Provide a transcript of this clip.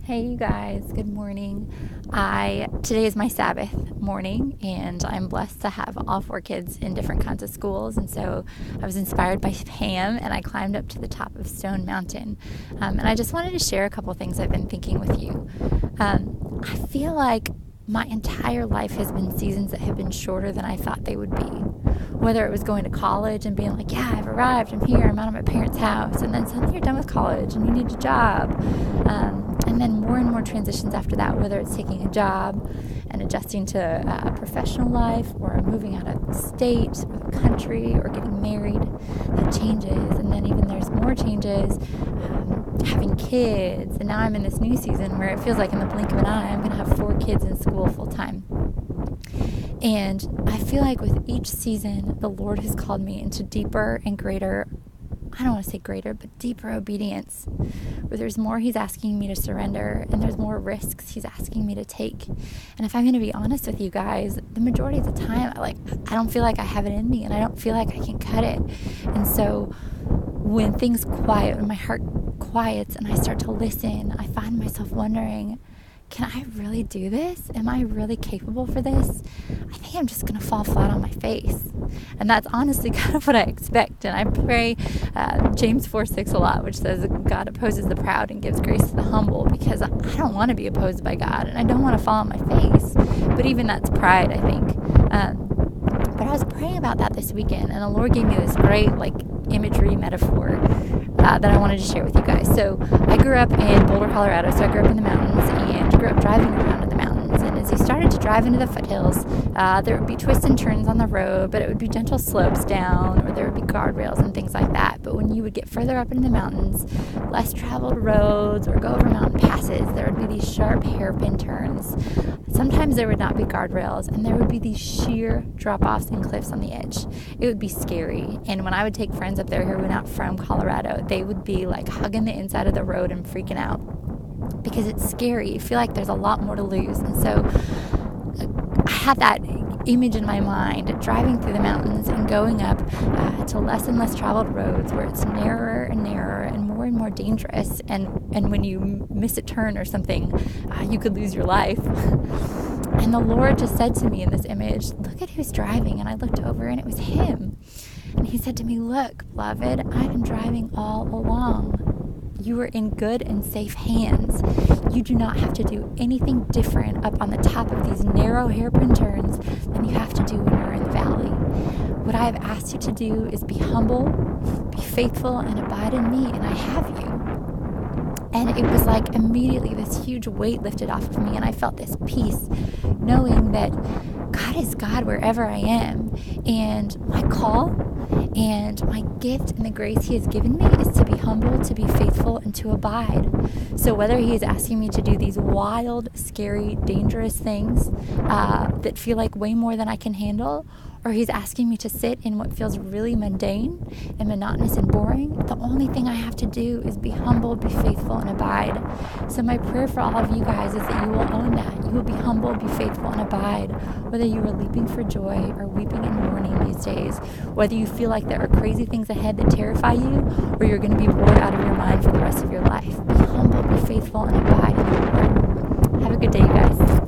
Hey you guys, good morning. Today is my Sabbath morning and I'm blessed to have all four kids in different kinds of schools, and so I was inspired by Pam and I climbed up to the top of Stone Mountain. And I just wanted to share a couple things I've been thinking with you. I feel like my entire life has been seasons that have been shorter than I thought they would be. Whether it was going to college and being like, yeah, I've arrived, I'm here, I'm out of my parents' house, and then suddenly you're done with college and you need a job. And then more and more transitions after that, whether it's taking a job and adjusting to a professional life, or moving out of state or the country, or getting married. That changes. And then even there's more changes, having kids. And now I'm in this new season where it feels like in the blink of an eye I'm going to have 4 kids in school full time. And I feel like with each season, the Lord has called me into deeper and greater, I don't want to say greater, but deeper obedience, where there's more He's asking me to surrender, and there's more risks He's asking me to take. And if I'm going to be honest with you guys, the majority of the time, I don't feel like I have it in me, and I don't feel like I can cut it. And so when things quiet, when my heart quiets and I start to listen, I find myself wondering, can I really do this? Am I really capable for this? I think I'm just going to fall flat on my face. And that's honestly kind of what I expect. And I pray James 4:6 a lot, which says God opposes the proud and gives grace to the humble, because I don't want to be opposed by God and I don't want to fall on my face. But even that's pride, I think. But I was praying about that this weekend, and the Lord gave me this great imagery metaphor that I wanted to share with you guys. So I grew up in Boulder, Colorado, so I grew up in the mountains and grew up driving around in the mountains. And as you started to drive into the foothills, there would be twists and turns on the road, but it would be gentle slopes down, or there would be guardrails and things like that. But when you would get further up into the mountains, less traveled roads, or go over mountain passes, there would be these sharp hairpin turns. Sometimes there would not be guardrails, and there would be these sheer drop-offs and cliffs on the edge. It would be scary. And when I would take friends up there who were not from Colorado, they would be hugging the inside of the road and freaking out, because it's scary. You feel like there's a lot more to lose. And so I had that image in my mind, driving through the mountains and going up to less and less traveled roads, where it's narrower and narrower and more dangerous. And when you miss a turn or something, you could lose your life. And the Lord just said to me in this image, look at who's driving. And I looked over and it was Him. And He said to me, look, beloved, I am driving all along. You are in good and safe hands. You do not have to do anything different up on the top of these narrow hairpin turns than you have to do when you're in the valley. What I have asked you to do is be humble, be faithful, and abide in me, and I have you. And it was like immediately this huge weight lifted off of me, and I felt this peace, knowing that God is God wherever I am. And my call and my gift and the grace He has given me is to be humble, to be faithful, and to abide. So whether He is asking me to do these wild, scary, dangerous things that feel like way more than I can handle, or He's asking me to sit in what feels really mundane and monotonous and boring, the only thing I have to do is be humble, be faithful, and abide. So my prayer for all of you guys is that you will own that. You will be humble, be faithful, and abide. Whether you are leaping for joy or weeping in mourning these days, whether you feel like there are crazy things ahead that terrify you, or you're going to be bored out of your mind for the rest of your life, be humble, be faithful, and abide in the Lord. Have a good day, you guys.